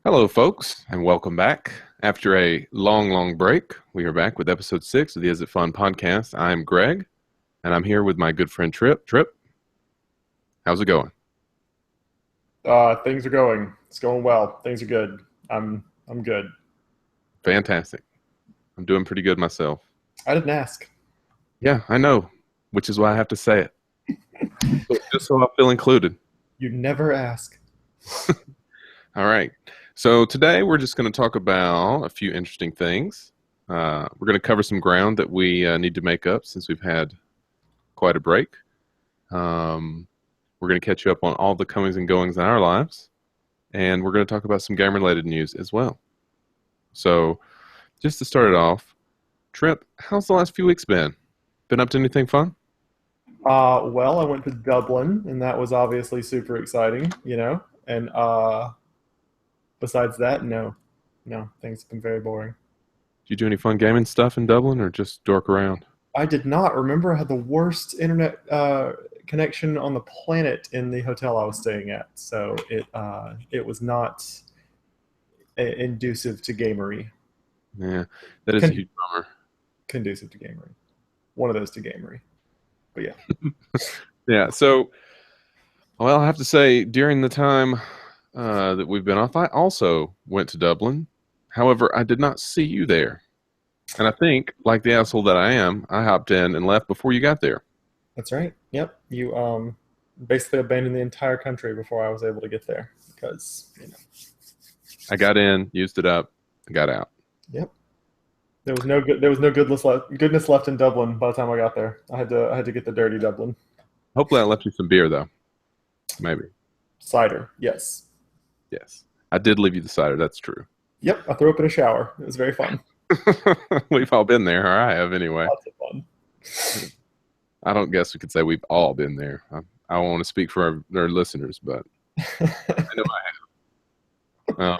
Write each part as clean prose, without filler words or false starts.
Hello, folks, and welcome back. After a long, long break, we are back with episode 6 of the Is It Fun podcast. I'm Greg, and I'm here with my good friend Trip. Trip, how's it going? Things are going. It's going well. Things are good. I'm good. Fantastic. I'm doing pretty good myself. I didn't ask. Yeah, I know, which is why I have to say it. Just so I feel included. You never ask. All right. So today we're just going to talk about a few interesting things. We're going to cover some ground that we need to make up since we've had quite a break. We're going to catch you up on all the comings and goings in our lives. And we're going to talk about some game-related news as well. So just to start it off, Trip, how's the last few weeks been? Been up to anything fun? Well, I went to Dublin, and that was obviously super exciting, you know. And besides that, no, things have been very boring. Did you do any fun gaming stuff in Dublin or just dork around? I did not remember I had the worst internet connection on the planet in the hotel I was staying at, so it was not inducive to gamery. Yeah, that is a Con- huge bummer. Conducive to gamery. One of those to gamery. But yeah. Yeah, so, well, I have to say, during the time that we've been off, I also went to Dublin. However, I did not see you there. And I think, like the asshole that I am, I hopped in and left before you got there. That's right. Yep. You basically abandoned the entire country before I was able to get there because, I got in, used it up, and got out. yep. There was no goodness left in Dublin by the time I got there. I had to get the dirty Dublin. Hopefully, I left you some beer, though. Maybe. Cider. Yes. Yes. I did leave you the cider. That's true. Yep. I threw up in a shower. It was very fun. We've all been there, or I have anyway. Lots of fun. I don't guess we could say we've all been there. I don't want to speak for our listeners, but I know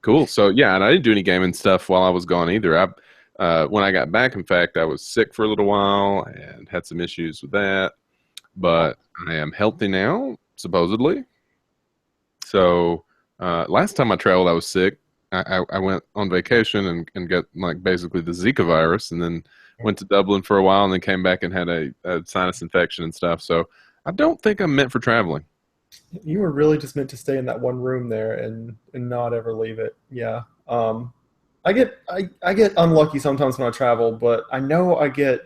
cool. So yeah, and I didn't do any gaming stuff while I was gone either. When I got back, in fact, I was sick for a little while and had some issues with that, but I am healthy now, supposedly. So last time I traveled, I was sick. I went on vacation and got like basically the Zika virus, and then went to Dublin for a while, and then came back and had a sinus infection and stuff. So I don't think I'm meant for traveling. You were really just meant to stay in that one room there and not ever leave it. Yeah. I get unlucky sometimes when I travel, but I know I can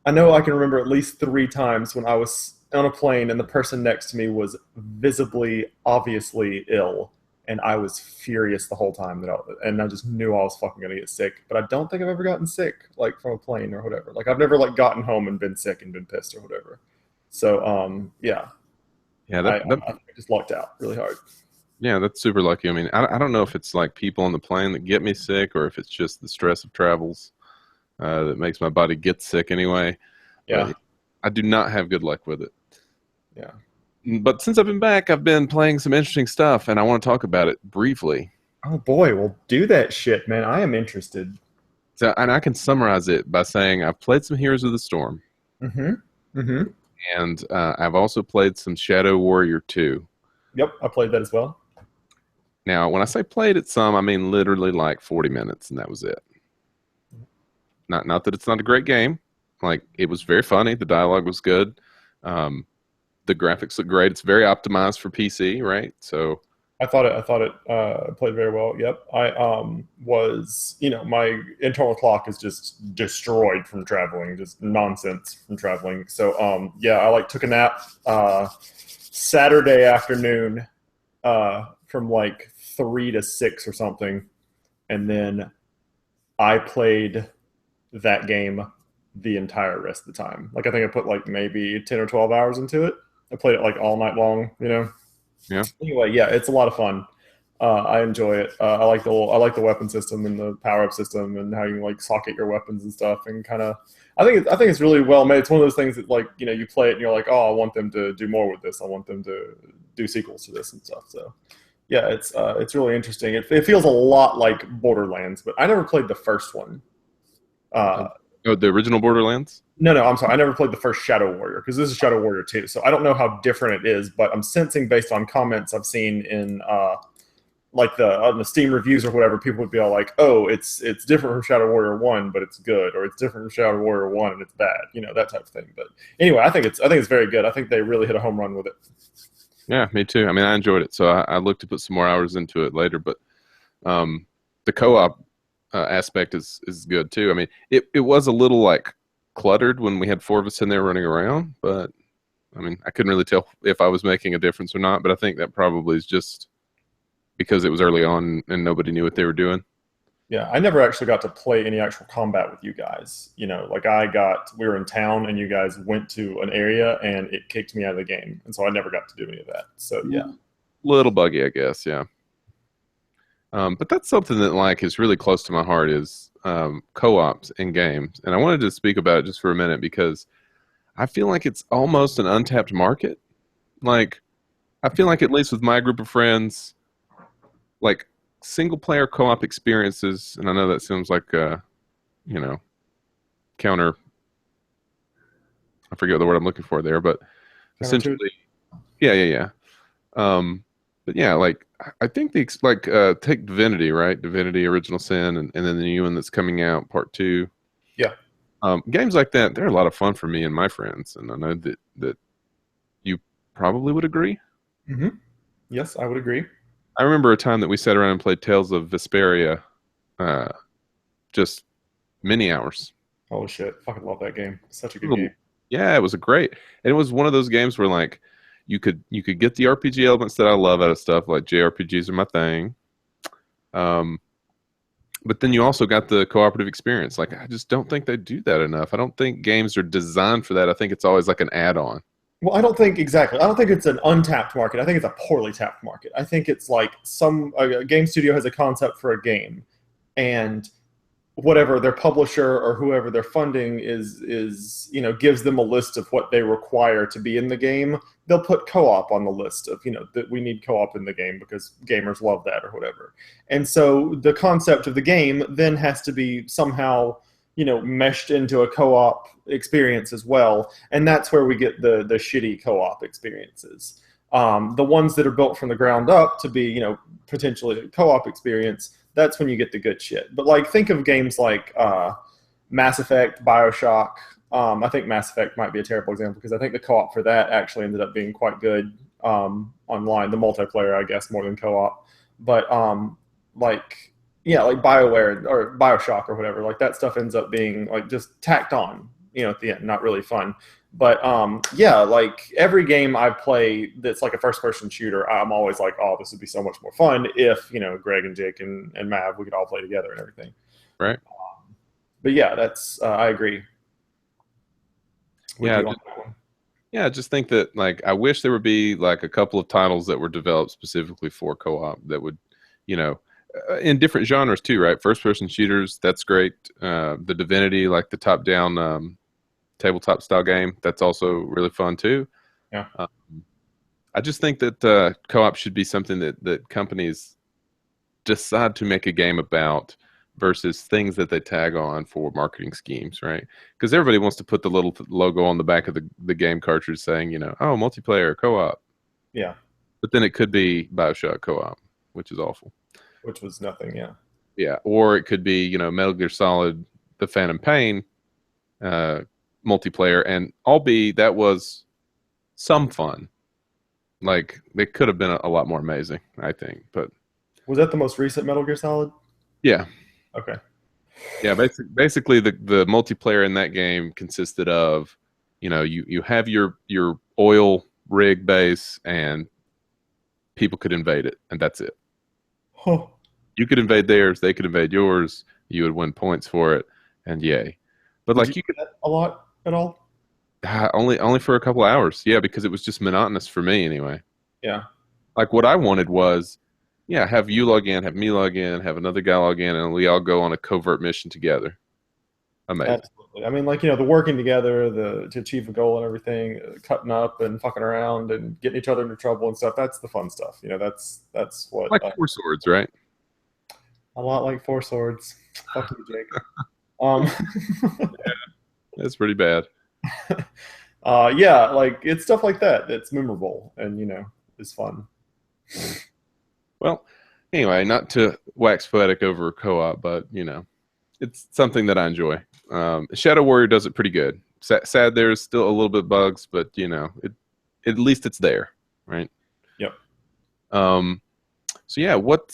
remember at least three times when I was on a plane and the person next to me was visibly, obviously ill, and I was furious the whole time and I just knew I was fucking gonna get sick. But I don't think I've ever gotten sick like from a plane or whatever. Like I've never like gotten home and been sick and been pissed or whatever. So yeah, Yeah, I just lucked out really hard. yeah, that's super lucky. I mean, I don't know if it's like people on the plane that get me sick, or if it's just the stress of travels that makes my body get sick anyway. Yeah, But I do not have good luck with it. yeah. But since I've been back, I've been playing some interesting stuff, and I want to talk about it briefly. Oh boy, well do that shit, man. I am interested. So, and I can summarize it by saying I've played some Heroes of the Storm, Mm-hmm. Mm-hmm. and I've also played some Shadow Warrior 2. Yep, I played that as well. Now, when I say played it some, I mean literally like 40 minutes, and that was it. Not that it's not a great game. Like, it was very funny. The dialogue was good. Um, the graphics look great. It's very optimized for PC, right? So, I thought it played very well. Yep. I was, my internal clock is just destroyed from traveling, just nonsense from traveling. So yeah, I like took a nap Saturday afternoon from like 3 to 6 or something, and then I played that game the entire rest of the time. Like I think I put like maybe 10 or 12 hours into it. I played it like all night long. yeah. Anyway, yeah, it's a lot of fun. I enjoy it. I like the weapon system and the power up system and how you can like socket your weapons and stuff and kind of. I think it's really well made. It's one of those things that like you play it and you're like, oh, I want them to do more with this. I want them to do sequels to this and stuff. So yeah, it's really interesting. It feels a lot like Borderlands, but I never played the first one. Uh, Oh, the original Borderlands? no, I'm sorry. I never played the first Shadow Warrior because this is Shadow Warrior 2. So I don't know how different it is, but I'm sensing based on comments I've seen in like the on the Steam reviews or whatever, people would be all like, "Oh, it's different from Shadow Warrior 1, but it's good," or "It's different from Shadow Warrior 1 and it's bad," that type of thing. But anyway, I think it's very good. I think they really hit a home run with it. Yeah, me too. I mean, I enjoyed it, so I look to put some more hours into it later. But the co-op aspect is good too. I mean, it was a little like cluttered when we had four of us in there running around, but I mean, I couldn't really tell if I was making a difference or not. But I think that probably is just because it was early on and nobody knew what they were doing. Yeah, I never actually got to play any actual combat with you guys. Like we were in town and you guys went to an area and it kicked me out of the game. And so I never got to do any of that. So yeah. Little buggy, I guess. Yeah. But that's something that like is really close to my heart is co-ops in games, and I wanted to speak about it just for a minute because I feel like it's almost an untapped market. Like I feel like at least with my group of friends, like single player co-op experiences, and I know that seems like you know counter. I forget the word I'm looking for there, but essentially, yeah. But yeah, like I think take Divinity, right? Divinity Original Sin, and then the new one that's coming out, Part Two. Yeah. Games like that, they're a lot of fun for me and my friends, and I know that you probably would agree. Mm-hmm. Yes, I would agree. I remember a time that we sat around and played Tales of Vesperia, uh, just many hours. Oh shit! Fucking love that game. Such a good game. Yeah, it was a great, and it was one of those games where like you could get the RPG elements that I love out of stuff like JRPGs are my thing. But then you also got the cooperative experience. Like I just don't think they do that enough. I don't think games are designed for that. I think it's always like an add-on. Well, I don't think exactly. I don't think it's an untapped market. I think it's a poorly tapped market. I think it's like a game studio has a concept for a game, and whatever their publisher or whoever they're funding is gives them a list of what they require to be in the game. They'll put co-op on the list of that we need co-op in the game because gamers love that or whatever. And so the concept of the game then has to be somehow meshed into a co-op experience as well, and that's where we get the shitty co-op experiences. The ones that are built from the ground up to be potentially a co-op experience, that's when you get the good shit. But like think of games like Mass Effect, BioShock. I think Mass Effect might be a terrible example because I think the co-op for that actually ended up being quite good online. The multiplayer, I guess, more than co-op. But like BioWare or BioShock or whatever, like that stuff ends up being like just tacked on, at the end, not really fun. But like every game I play that's like a first-person shooter, I'm always like, oh, this would be so much more fun if Greg and Jake and Mav, we could all play together and everything. Right. But yeah, that's I agree. Yeah, I just think that like I wish there would be like a couple of titles that were developed specifically for co-op that would, in different genres too, right? First-person shooters, that's great. The Divinity, like the top-down tabletop style game, that's also really fun too. Yeah. I just think that co-op should be something that companies decide to make a game about versus things that they tag on for marketing schemes, right? Because everybody wants to put the little logo on the back of the game cartridge saying, oh, multiplayer co-op. Yeah. But then it could be BioShock co-op, which is awful. Which was nothing, yeah. Yeah, or it could be, Metal Gear Solid, The Phantom Pain, multiplayer, and albeit that was some fun. Like they could have been a lot more amazing, I think. But was that the most recent Metal Gear Solid? Yeah. Okay. Yeah, basically the multiplayer in that game consisted of, you have your oil rig base and people could invade it, and that's it. Huh. You could invade theirs, they could invade yours. You would win points for it, and yay! But like you could a lot at all. Only for a couple of hours, yeah, because it was just monotonous for me anyway. Yeah. Like what I wanted was, have you log in, have me log in, have another guy log in, and we all go on a covert mission together. Amazing. Absolutely. I mean, like the working together, to achieve a goal and everything, cutting up and fucking around and getting each other into trouble and stuff. That's the fun stuff. That's what. Like Four Swords, right? A lot like Four Swords. Fuck you, Jake. Yeah, that's pretty bad. Yeah, like it's stuff like that that's memorable and is fun. Well, Anyway, not to wax poetic over co-op, but it's something that I enjoy. Shadow Warrior does it pretty good. Sad there's still a little bit bugs, but at least it's there, right? Yep. Um, so yeah, what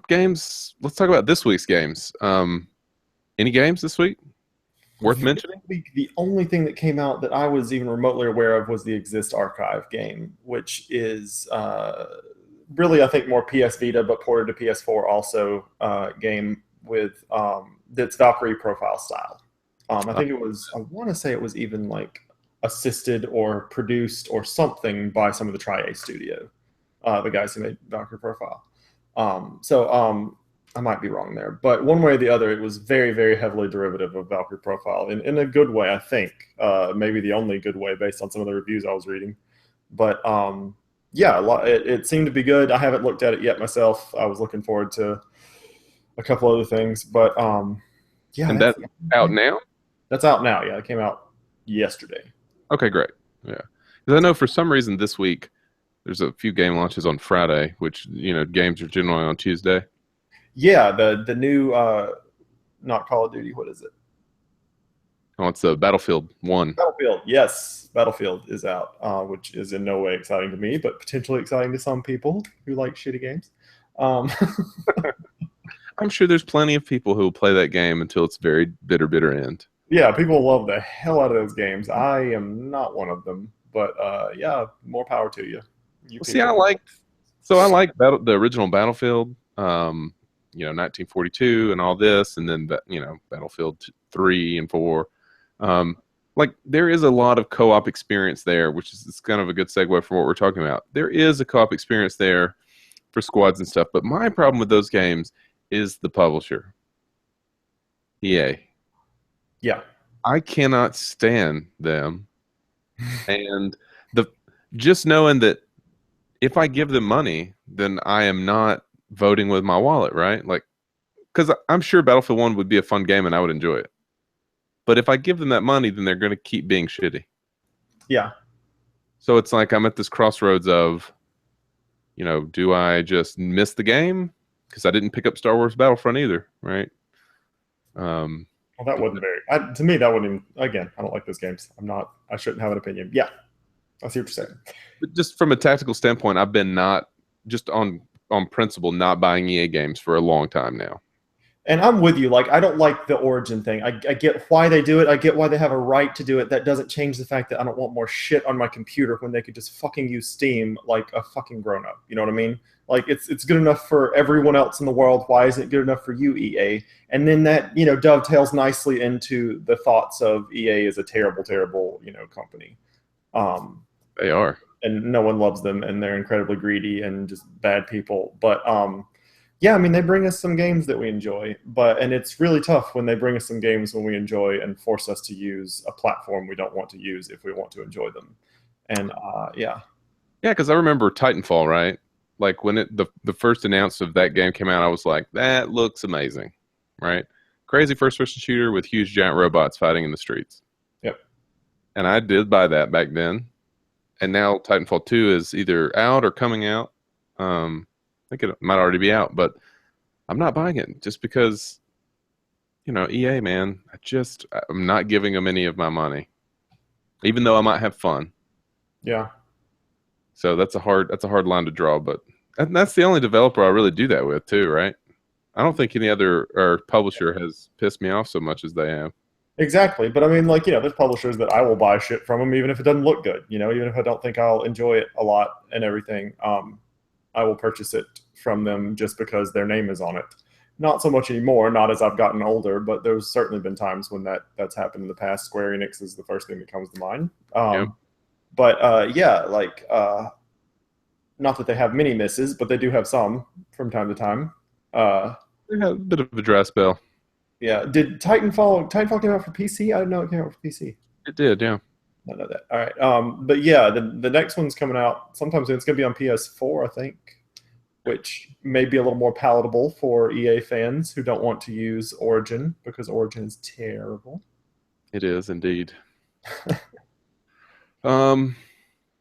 games? Let's talk about this week's games. Any games this week worth This mentioning? week, the only thing that came out that I was even remotely aware of was the Exist Archive game, which is really, I think, more PS Vita, but ported to PS4 also game with that's Valkyrie profile style. I think it was, I want to say it was even like assisted or produced or something by some of the Tri-A studio, the guys who made Valkyrie profile. I might be wrong there, but one way or the other, it was very, very heavily derivative of Valkyrie Profile in a good way, I think. Maybe the only good way based on some of the reviews I was reading. But yeah, it seemed to be good. I haven't looked at it yet myself. I was looking forward to a couple other things, but yeah, And that's out now? that's out now. Yeah, it came out yesterday. Okay, great. Yeah. Because I know for some reason this week there's a few game launches on Friday, which games are generally on Tuesday. Yeah, the new not Call of Duty. What is it? Oh, it's Battlefield 1. Battlefield. Yes, Battlefield is out, which is in no way exciting to me, but potentially exciting to some people who like shitty games. Um, I'm sure there's plenty of people who will play that game until its very bitter, bitter end. yeah, people love the hell out of those games. I am not one of them, but yeah, more power to you, you Well, see, people. I like the original Battlefield, 1942 and all this, and then Battlefield 3 and 4. Um, like there is a lot of co-op experience there, which is it's kind of a good segue from what we're talking about. There is a co-op experience there for squads and stuff, but my problem with those games is the publisher, EA. Yeah, I cannot stand them, and the just knowing that if I give them money, then I am not voting with my wallet, right? Like, because I'm sure Battlefield 1 would be a fun game and I would enjoy it. But if I give them that money, then they're going to keep being shitty. yeah, So it's like I'm at this crossroads of, do I just miss the game? Because I didn't pick up Star Wars Battlefront either, right? Um, well, that wasn't very. To me, that wouldn't even. Again, I don't like those games. I'm not. I shouldn't have an opinion. Yeah, I see what you're saying. but just from a tactical standpoint, I've been not just on principle not buying EA games for a long time now. And I'm with you. Like, I don't like the origin thing. I get why they do it. I get why they have a right to do it. That doesn't change the fact that I don't want more shit on my computer when they could just fucking use Steam like a fucking grown up. You know what I mean? Like, it's good enough for everyone else in the world. Why isn't it good enough for you, EA? And then that dovetails nicely into the thoughts of EA as a terrible, terrible company. Um, They are. and no one loves them, and they're incredibly greedy and just bad people. But yeah, I mean, they bring us some games that we enjoy, and it's really tough when they bring us some games when we enjoy and force us to use a platform we don't want to use if we want to enjoy them. And yeah, Yeah, because I remember Titanfall, right? Like when the first announcement of that game came out, I was like, that looks amazing, right? Crazy first person shooter with huge giant robots fighting in the streets. yep, And I did buy that back then. And now Titanfall 2 is either out or coming out. I think it might already be out, but I'm not buying it just because, EA, man, I'm not giving them any of my money, even though I might have fun. yeah. So that's a hard line to draw, but that's the only developer I really do that with too, right? I don't think any other or publisher has pissed me off so much as they have. Exactly. But I mean, like, there's publishers that I will buy shit from them, even if it doesn't look good, even if I don't think I'll enjoy it a lot and everything. I will purchase it from them just because their name is on it. Not so much anymore, not as I've gotten older, but there's certainly been times when that's happened in the past. Square Enix is the first thing that comes to mind. Yeah, But yeah, like, not that they have many misses, but they do have some from time to time. Uh, they have a bit of a dry spell. yeah. Did Titanfall came out for PC? I didn't know it came out for PC. It did, yeah. I know that. All right. But yeah, the next one's coming out sometime soon. It's going to be on PS4, I think, which may be a little more palatable for EA fans who don't want to use Origin because Origin is terrible. It is indeed. Um,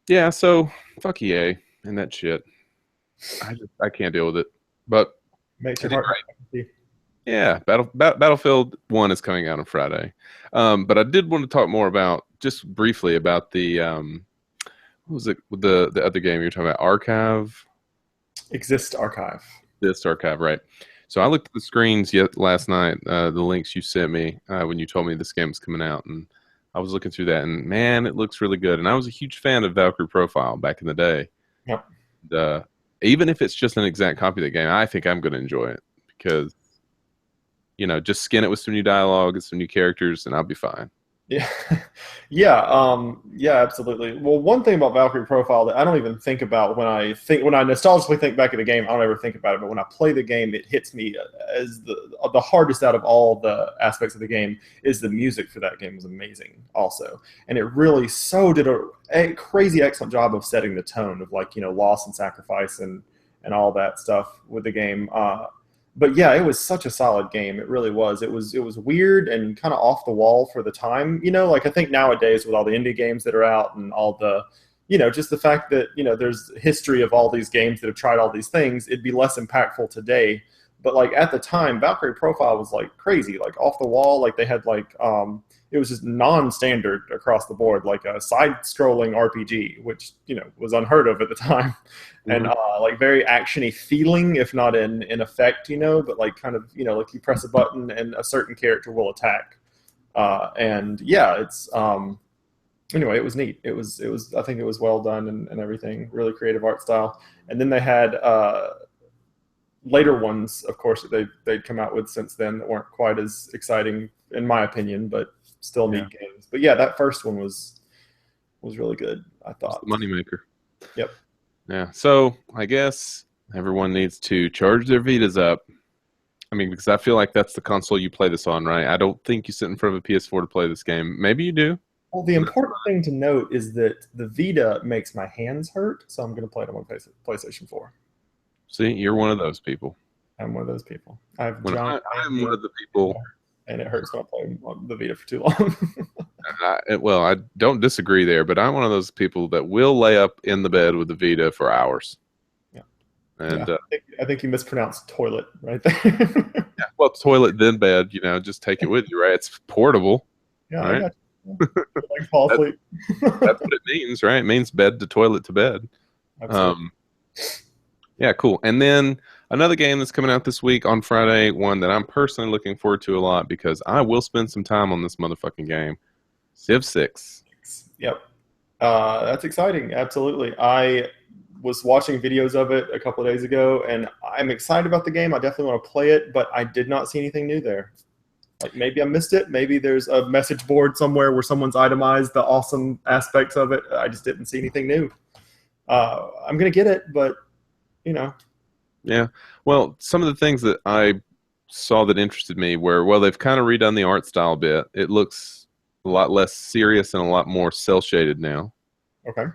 yeah. So fuck EA and that shit. I can't deal with it. but Makes I your did heart great. happy. Yeah, Battlefield 1 is coming out on Friday. But I did want to talk more about, just briefly, about the what was it, the other game you were talking about, Archive? Exist Archive. This Archive, right? So I looked at the screens yet last night, the links you sent me when you told me this game was coming out, and I was looking through that, and man, it looks really good. And I was a huge fan of Valkyrie Profile back in the day. Yep. Uh, Even if it's just an exact copy of the game, I think I'm going to enjoy it because just skin it with some new dialogue and some new characters, and I'll be fine. Yeah, yeah, absolutely. Well, one thing about Valkyrie Profile that I don't even think about when I nostalgically think back at the game, I don't ever think about it. But when I play the game, it hits me as the hardest out of all the aspects of the game is the music for that game was amazing, also, and it really did a crazy excellent job of setting the tone of loss and sacrifice and all that stuff with the game. But yeah, it was such a solid game. It really was. It was weird and kind of off the wall for the time. Like I think nowadays with all the indie games that are out and all the, just the fact that there's history of all these games that have tried all these things, it'd be less impactful today. But like at the time, Valkyrie Profile was like crazy, like off the wall. Like they had it was just non-standard across the board, like a side-scrolling RPG, which was unheard of at the time, and like very actiony feeling, if not in effect, but like kind of like you press a button and a certain character will attack, and yeah, it's anyway, it was neat. It was I think it was well done and everything, really creative art style. And then they had later ones, of course, that they'd come out with since then that weren't quite as exciting, in my opinion, but still neat games. But yeah, that first one was really good, I thought. Moneymaker. Yep. Yeah. So I guess everyone needs to charge their Vitas up. I mean, because I feel like that's the console you play this on, right? I don't think you sit in front of a PS4 to play this game. Maybe you do. Well, the important thing to note is that the Vita makes my hands hurt, so I'm going to play it on my PlayStation 4. See, you're one of those people. I'm one of those people. I'm one of the people, and it hurts when I play on the Vita for too long. I don't disagree there, but I'm one of those people that will lay up in the bed with the Vita for hours. Yeah, and I think you mispronounced toilet right there. Yeah, well, toilet then bed. Just take it with you, right? It's portable. Yeah, right? I got you. Like fall asleep. That's what it means, right? It means bed to toilet to bed. Absolutely. Yeah, cool. And then another game that's coming out this week on Friday, one that I'm personally looking forward to a lot because I will spend some time on this motherfucking game, Civ 6. Yep. That's exciting. Absolutely. I was watching videos of it a couple of days ago, and I'm excited about the game. I definitely want to play it, but I did not see anything new there. Like maybe I missed it. Maybe there's a message board somewhere where someone's itemized the awesome aspects of it. I just didn't see anything new. I'm going to get it, but Yeah. Well, some of the things that I saw that interested me were, well, they've kind of redone the art style a bit. It looks a lot less serious and a lot more cel-shaded now. Okay.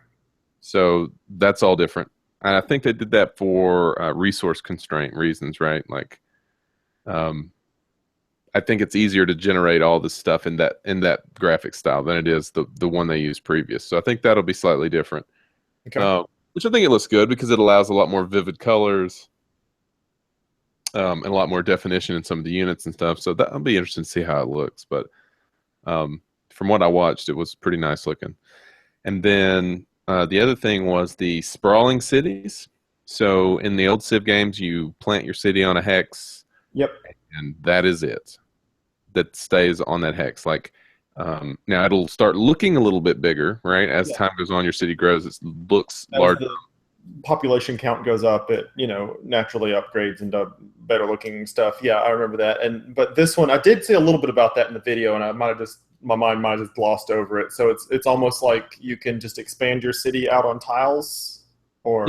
So that's all different. And I think they did that for resource constraint reasons, right? Like, I think it's easier to generate all this stuff in that graphic style than it is the one they used previous. So I think that'll be slightly different. Okay. Which I think it looks good because it allows a lot more vivid colors and a lot more definition in some of the units and stuff. So that'll be interesting to see how it looks. But from what I watched, it was pretty nice looking. And then the other thing was the sprawling cities. So in the old Civ games, you plant your city on a hex. Yep. And that is it. That stays on that hex. Like now it'll start looking a little bit bigger, right? As time goes on, your city grows. It looks larger. The population count goes up, it naturally upgrades into better looking stuff. Yeah, I remember that. But this one, I did see a little bit about that in the video, and my mind might have just glossed over it. So it's almost like you can just expand your city out on tiles, or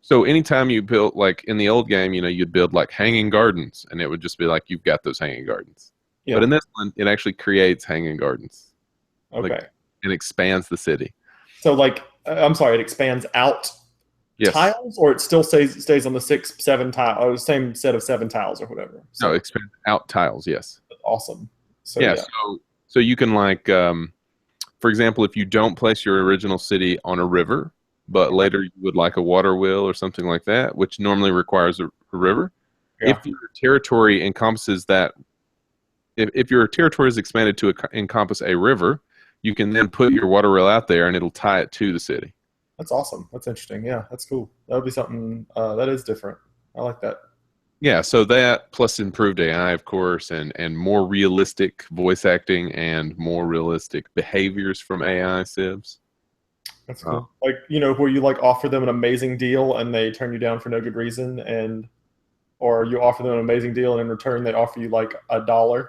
So anytime you built, like in the old game, you'd build like hanging gardens, and it would just be like you've got those hanging gardens. Yeah. But in this one, it actually creates hanging gardens. Okay. It expands the city. So I'm sorry, it expands out tiles, or it still stays on the 6, 7 tile, or the same set of 7 tiles or whatever? So, no, expand out tiles, yes. Awesome. So, so you can for example, if you don't place your original city on a river, but later you would like a water wheel or something like that, which normally requires a river, Yeah. if your territory encompasses that, if your territory is expanded to encompass a river, you can then put your water rail out there and it'll tie it to the city. That's awesome. That's interesting. Yeah, that's cool. That would be something that is different. I like that. Yeah, so that plus improved AI, of course, and more realistic voice acting and more realistic behaviors from AI civs. That's Uh, cool. Like, where you like offer them an amazing deal and they turn you down for no good reason, and or you offer them an amazing deal and in return they offer you like $1.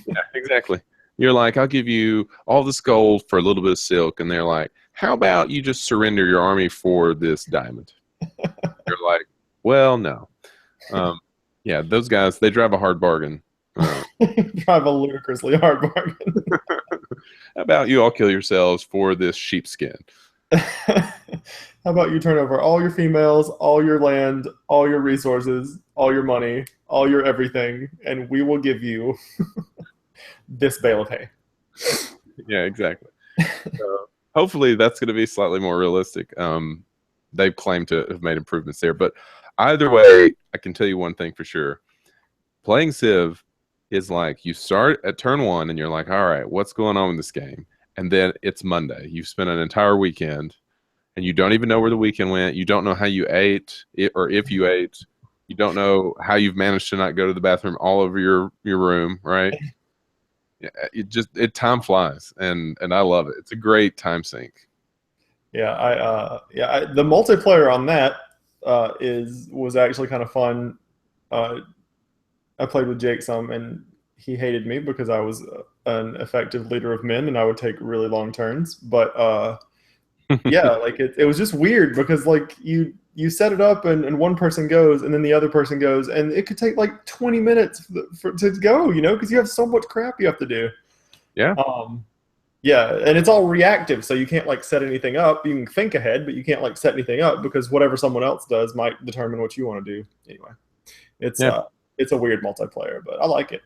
yeah, exactly. You're like, I'll give you all this gold for a little bit of silk, and they're like, how about you just surrender your army for this diamond? You're like, well, no. Um, yeah, those guys, they drive a hard bargain. Drive a ludicrously hard bargain. How about you all kill yourselves for this sheepskin? How about you turn over all your females, all your land, all your resources, all your money, all your everything, and we will give you this bale of hay. Yeah, exactly. Hopefully that's going to be slightly more realistic. They've claimed to have made improvements there, but either way, I can tell you one thing for sure. Playing Civ is like you start at turn one and you're like, all right, what's going on in this game? And then it's Monday. You've spent an entire weekend and you don't even know where the weekend went. You don't know how you ate or if you ate. You don't know how you've managed to not go to the bathroom all over your room, right? Time flies and I love it. It's a great time sink. Yeah, the multiplayer on that was actually kind of fun. I played with Jake some, and he hated me because I was an effective leader of men, and I would take really long turns. But yeah, like it was just weird because like you set it up, and one person goes, and then the other person goes, and it could take like 20 minutes to go, because you have so much crap you have to do. Yeah. Yeah, and it's all reactive, so you can't like set anything up. You can think ahead, but you can't like set anything up because whatever someone else does might determine what you want to do. Anyway, it's a weird multiplayer, but I like it.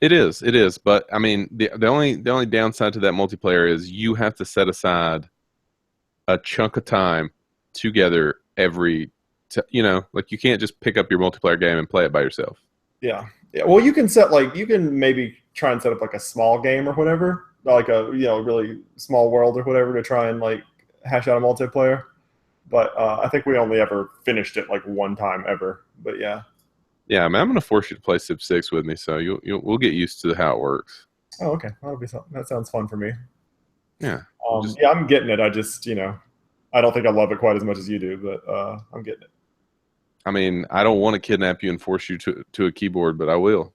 It is. But I mean, the only downside to that multiplayer is you have to set aside a chunk of time together like you can't just pick up your multiplayer game and play it by yourself. Yeah. Well, you can maybe try and set up like a small game or whatever, like a really small world or whatever to try and like hash out a multiplayer. But I think we only ever finished it like one time ever. But yeah. Yeah, I mean, I'm going to force you to play Civ 6 with me, so we'll get used to how it works. Oh, okay. That'll be something. That sounds fun for me. Yeah. Yeah, I'm getting it. I just, I don't think I love it quite as much as you do, but I'm getting it. I mean, I don't want to kidnap you and force you to a keyboard, but I will.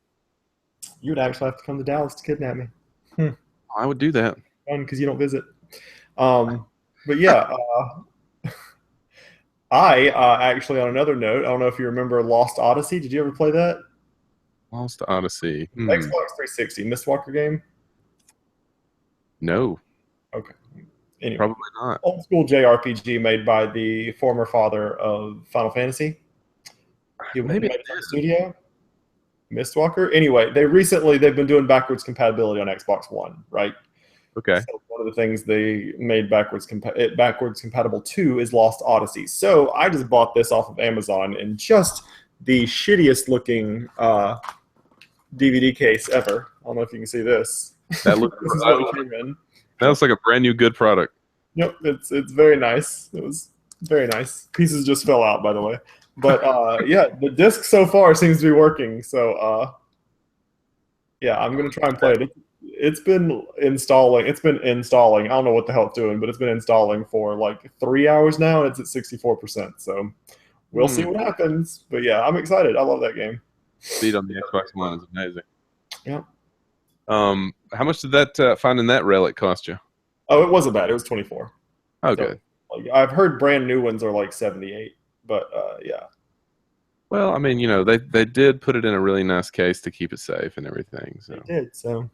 You would actually have to come to Dallas to kidnap me. I would do that. Fun because you don't visit. But yeah, I actually, on another note, I don't know if you remember Lost Odyssey. Did you ever play that? Lost Odyssey. Xbox 360 Mistwalker game. No. Okay. Anyway, probably not. Old school JRPG made by the former father of Final Fantasy. He Maybe made it from the studio. Mistwalker. Anyway, they've been doing backwards compatibility on Xbox One, right? Okay. So one of the things they made backwards compatible to is Lost Odyssey. So I just bought this off of Amazon in just the shittiest looking DVD case ever. I don't know if you can see this. That looks This is what it came in. That looks like a brand new good product. Yep, it's very nice. It was very nice. Pieces just fell out, by the way. But yeah, the disc so far seems to be working. So yeah, I'm gonna try and play it. It's been installing. I don't know what the hell it's doing, but it's been installing for like 3 hours now, and it's at 64%. So we'll see what happens. But yeah, I'm excited. I love that game. Speed on the Xbox One is amazing. Yeah. How much did that finding that relic cost you? Oh, it wasn't bad. It was 24. Oh, good. So, like, I've heard brand new ones are like 78, but yeah. Well, I mean, they did put it in a really nice case to keep it safe and everything. So They did. So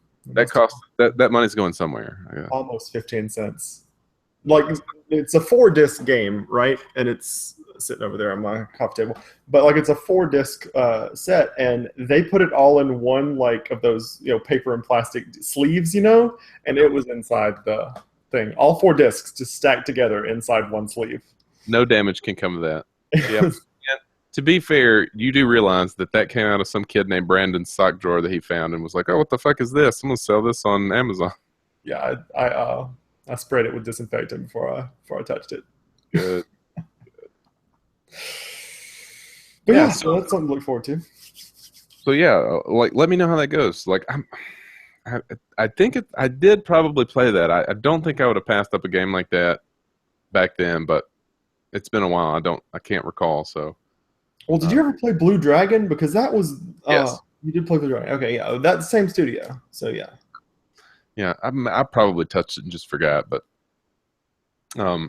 that money's going somewhere. Almost 15 cents. Like it's a 4-disc game, right? And it's sitting over there on my coffee table. But like it's a 4-disc set, and they put it all in one like of those paper and plastic sleeves, and it was inside the thing. All 4 discs just stacked together inside one sleeve. No damage can come of that. Yep. To be fair, you do realize that came out of some kid named Brandon's sock drawer that he found and was like, "Oh, what the fuck is this? I'm gonna sell this on Amazon." Yeah, I sprayed it with disinfectant before I touched it. Good. But Yeah. so that's something to look forward to. So yeah, like let me know how that goes. Like I think I did probably play that. I don't think I would have passed up a game like that back then, but it's been a while. I can't recall. So Well, did you ever play Blue Dragon? Because that was yes, you did play Blue Dragon. Okay, yeah, that's the same studio. So yeah. yeah. I probably touched it and just forgot, but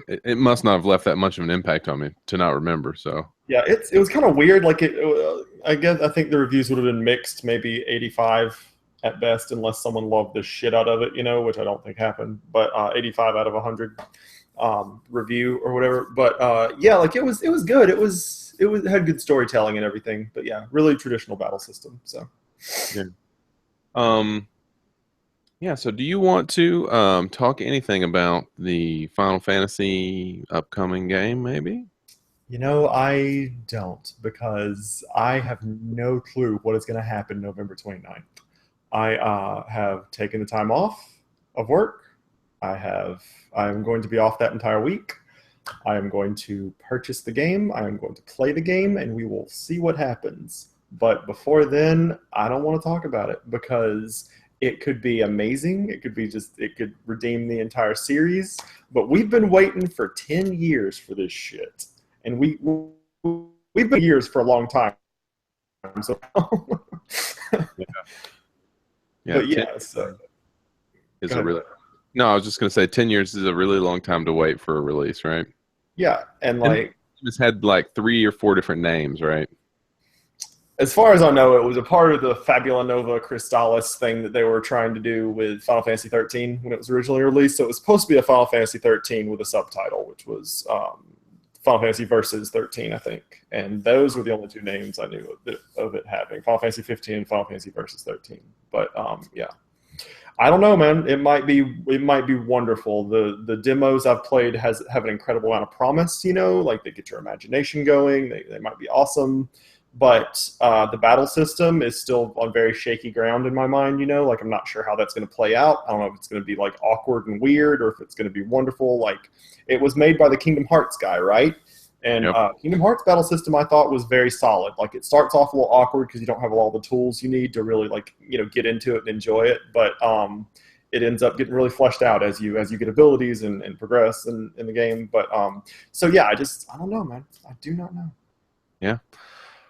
it must not have left that much of an impact on me to not remember. So Yeah, it was kind of weird. Like I think the reviews would have been mixed, maybe 85 at best, unless someone loved the shit out of it, which I don't think happened. But 85 out of 100 review or whatever. But yeah, like it was good. It had good storytelling and everything. But yeah, really traditional battle system. So yeah. Yeah. So do you want to talk anything about the Final Fantasy upcoming game? Maybe. I don't, because I have no clue what is going to happen November 29th. I have taken the time off of work. I'm going to be off that entire week. I am going to purchase the game. I am going to play the game, and we will see what happens. But before then, I don't want to talk about it because it could be amazing. It could redeem the entire series. But we've been waiting for 10 years for this shit. And we've been years for a long time. So Yeah. but yeah, so Is a really no. I was just gonna say 10 years is a really long time to wait for a release, right? yeah, and And like it's had like 3 or 4 different names, right? as far as I know, it was a part of the Fabula Nova Crystallis thing that they were trying to do with Final Fantasy 13 when it was originally released. So it was supposed to be a Final Fantasy 13 with a subtitle, which was Final Fantasy Versus 13, I think. And those were the only two names I knew of it having: Final Fantasy 15 and Final Fantasy Versus 13. But yeah, I don't know, man. It might be wonderful. The demos I've played have an incredible amount of promise. Like they get your imagination going. They might be awesome. But the battle system is still on very shaky ground in my mind, Like, I'm not sure how that's going to play out. I don't know if it's going to be, like, awkward and weird or if it's going to be wonderful. Like, it was made by the Kingdom Hearts guy, right? And Yep. Kingdom Hearts battle system, I thought, was very solid. Like, it starts off a little awkward because you don't have all the tools you need to really, like, get into it and enjoy it. But it ends up getting really fleshed out as you get abilities and progress in the game. But so, yeah, I don't know, man. I do not know. Yeah.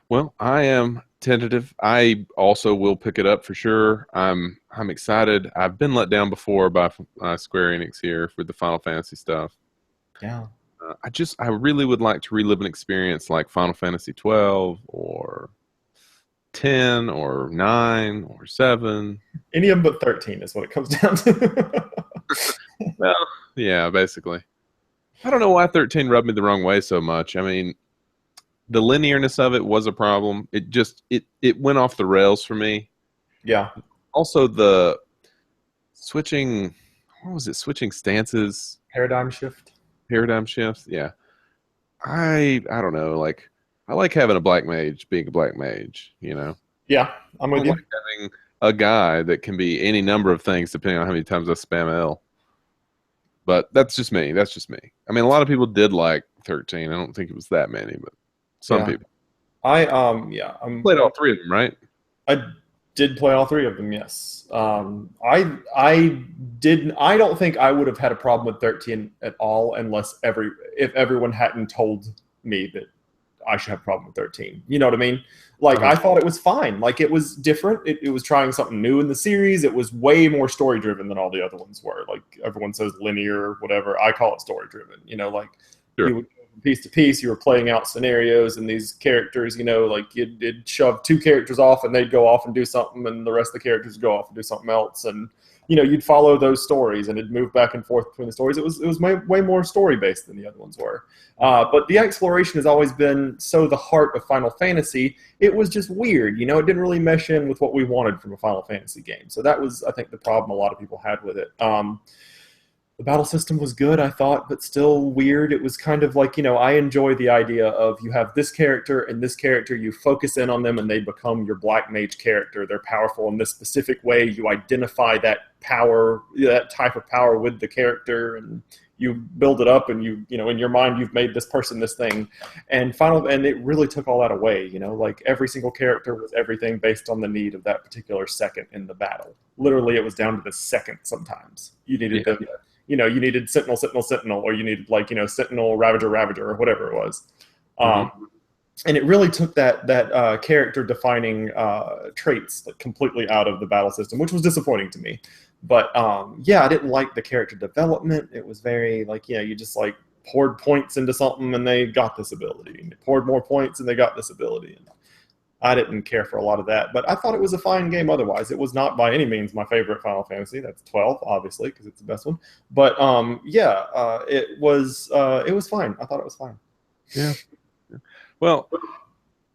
Well, I am tentative. I also will pick it up for sure. I'm excited. I've been let down before by Square Enix here with the Final Fantasy stuff. Yeah. I really would like to relive an experience like Final Fantasy 12 or 10 or 9 or 7. Any of them but 13 is what it comes down to. Well, yeah, basically. I don't know why 13 rubbed me the wrong way so much. I mean, the linearness of it was a problem. It went off the rails for me. Yeah. Also the switching, what was it? Switching stances, Paradigm shift. paradigm shifts. Yeah. I don't know, like I like having a black mage being a black mage, Yeah, I'm I with don't you. like having a guy that can be any number of things depending on how many times I spam L. But that's just me. That's just me. I mean, a lot of people did like 13. I don't think it was that many, but some Yeah. people Yeah, played all 3 of them, right? I did play all three of them. Yes. I didn't. I don't think I would have had a problem with 13 at all unless if everyone hadn't told me that I should have a problem with 13. You know what I mean? Like, Uh-huh. I thought it was fine. Like, it was different. It was trying something new in the series. It was way more story driven than all the other ones were. Like, everyone says linear or whatever. I call it story driven. Like Sure. you would go from piece to piece. You were playing out scenarios, and these characters, like you'd shove 2 characters off, and they'd go off and do something, and the rest of the characters would go off and do something else. And you'd follow those stories, and it'd move back and forth between the stories. It was way more story based than the other ones were. But the exploration has always been so the heart of Final Fantasy. It was just weird, it didn't really mesh in with what we wanted from a Final Fantasy game. So that was, I think, the problem a lot of people had with it. The battle system was good, I thought, but still weird. It was kind of like, I enjoy the idea of you have this character and this character, you focus in on them and they become your black mage character. They're powerful in this specific way. You identify that power, that type of power with the character, and you build it up, and in your mind you've made this person this thing. And it really took all that away. Like every single character was everything based on the need of that particular second in the battle. Literally, it was down to the second. Sometimes you needed to, you needed Sentinel, Sentinel, Sentinel, or you needed Sentinel, Ravager, Ravager, or whatever it was. And it really took that character defining traits completely out of the battle system, which was disappointing to me. But I didn't like the character development. It was very you just poured points into something and they got this ability, and they poured more points and they got this ability. And I didn't care for a lot of that, but I thought it was a fine game otherwise. It was not by any means my favorite Final Fantasy. That's 12, obviously, because it's the best one. But it was fine. I thought it was fine. Yeah. Well,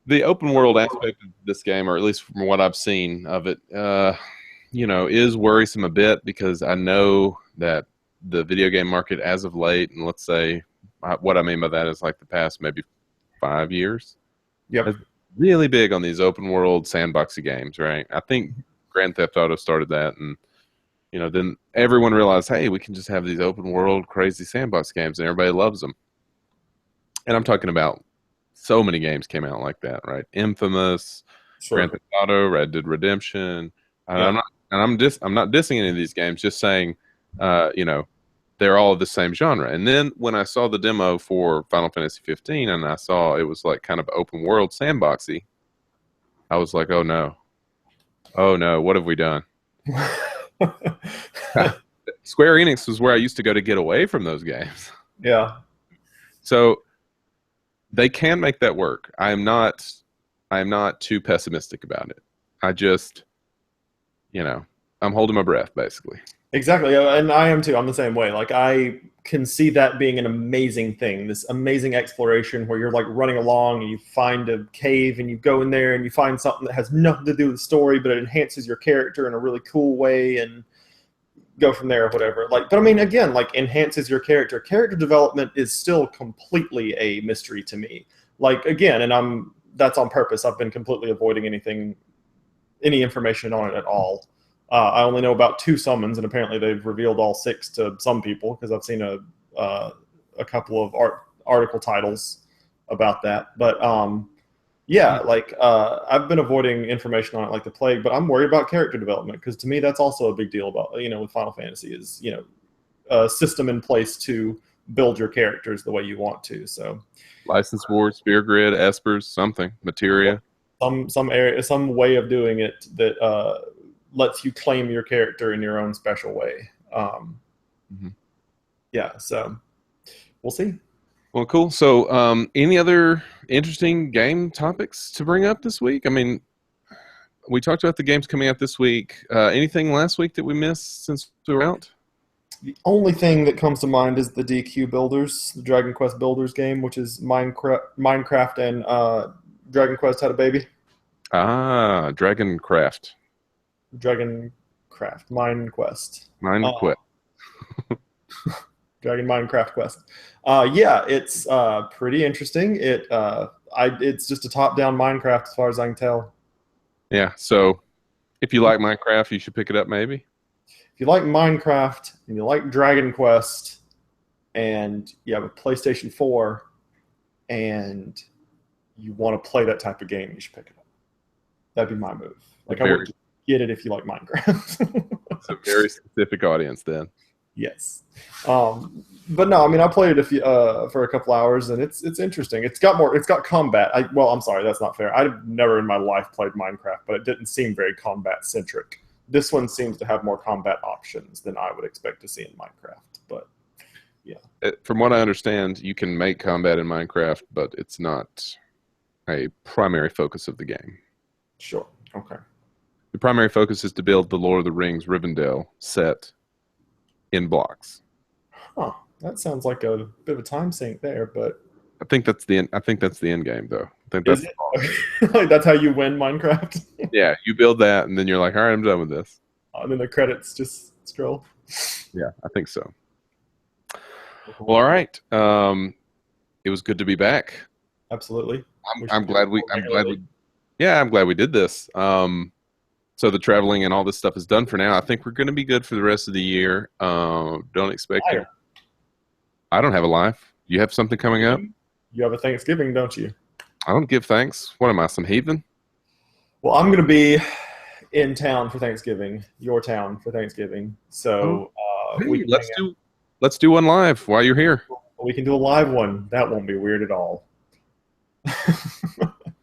the open world aspect of this game, or at least from what I've seen of it, is worrisome a bit, because I know that the video game market as of late, and let's say what I mean by that is the past maybe 5 years, yep, is really big on these open world sandboxy games, right? I think Grand Theft Auto started that, and then everyone realized, hey, we can just have these open world crazy sandbox games, and everybody loves them. And I'm talking about so many games came out like that, right? Infamous, sure. Grand Theft Auto, Red Dead Redemption. Yeah. I'm not dissing any of these games, just saying, they're all the same genre. And then when I saw the demo for Final Fantasy 15 and I saw it was kind of open world sandboxy, I was like, oh no, what have we done? Square Enix was where I used to go to get away from those games. Yeah. So they can make that work. I am not too pessimistic about it. I just, I'm holding my breath, basically. Exactly, and I am too. I'm the same way. I can see that being an amazing thing, this amazing exploration where you're running along and you find a cave and you go in there and you find something that has nothing to do with the story, but it enhances your character in a really cool way, and go from there or whatever. But I mean, again, enhances your character. Character development is still completely a mystery to me. Again, and that's on purpose. I've been completely avoiding any information on it at all. I only know about 2 summons, and apparently they've revealed all 6 to some people, because I've seen a couple of article titles about that. But I've been avoiding information on it like the plague. But I'm worried about character development, because to me that's also a big deal about with Final Fantasy is a system in place to build your characters the way you want to. So License Ward, Spear Grid, Espers, something, Materia. Some way of doing it that lets you claim your character in your own special way. Yeah, so we'll see. Well, cool. So any other interesting game topics to bring up this week? I mean, we talked about the games coming out this week. Anything last week that we missed since we were out? The only thing that comes to mind is the DQ Builders, the Dragon Quest Builders game, which is Minecraft and Dragon Quest had a baby. Dragon Craft. Mine Quest. Dragon Minecraft Quest. It's pretty interesting. It's just a top-down Minecraft as far as I can tell. Yeah, so if you like Minecraft, you should pick it up maybe. If you like Minecraft and you like Dragon Quest and you have a PlayStation 4 and you want to play that type of game, you should pick it up. That'd be my move. I would get it if you like Minecraft. It's a very specific audience then. Yes. But no, I mean, I played it for a couple hours, and it's interesting. It's got combat. I'm sorry, that's not fair. I've never in my life played Minecraft, but it didn't seem very combat centric. This one seems to have more combat options than I would expect to see in Minecraft. But yeah, from what I understand, you can make combat in Minecraft, but it's not a primary focus of the game. Sure. Okay. The primary focus is to build the Lord of the Rings Rivendell set in blocks. Huh. That sounds like a bit of a time sink there, but I think that's the end game, though. I think that's that's how you win Minecraft. Yeah, you build that, and then you're like, all right, I'm done with this. And then the credits just scroll. Yeah, I think so. Well, all right. It was good to be back. Absolutely. We I'm should do glad it we. more I'm glad regularly. we. Yeah, I'm glad we did this. So the traveling and all this stuff is done for now. I think we're going to be good for the rest of the year. Don't expect it. Liar. I don't have a life. You have something coming up? You have a Thanksgiving, don't you? I don't give thanks. What am I, some heathen? Well, I'm going to be in town for Thanksgiving, your town for Thanksgiving. Oh, So we hey, can hang out. let's do one live while you're here. We can do a live one. That won't be weird at all.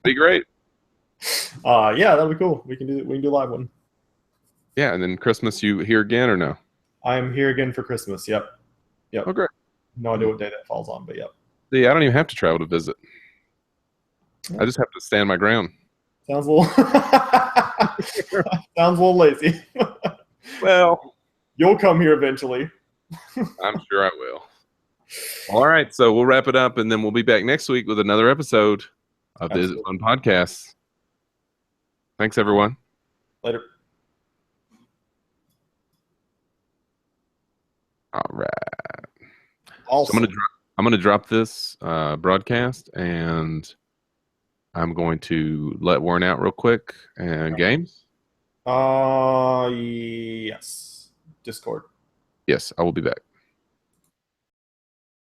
Be great. Yeah, that'd be cool. We can do a live one. Yeah, and then Christmas, you here again or no? I am here again for Christmas. Yep. Yep. Oh, great. No idea what day that falls on, but yep. See, I don't even have to travel to visit. I just have to stand my ground. Sounds a little sounds a little lazy. Well, You'll come here eventually. I'm sure I will. All right, so we'll wrap it up, and then we'll be back next week with another episode of the Is It Fun podcast. Thanks, everyone. Later. All right. Also, So I'm gonna drop this broadcast, and I'm going to let Warren out real quick. And games. yes. Discord. Yes, I will be back.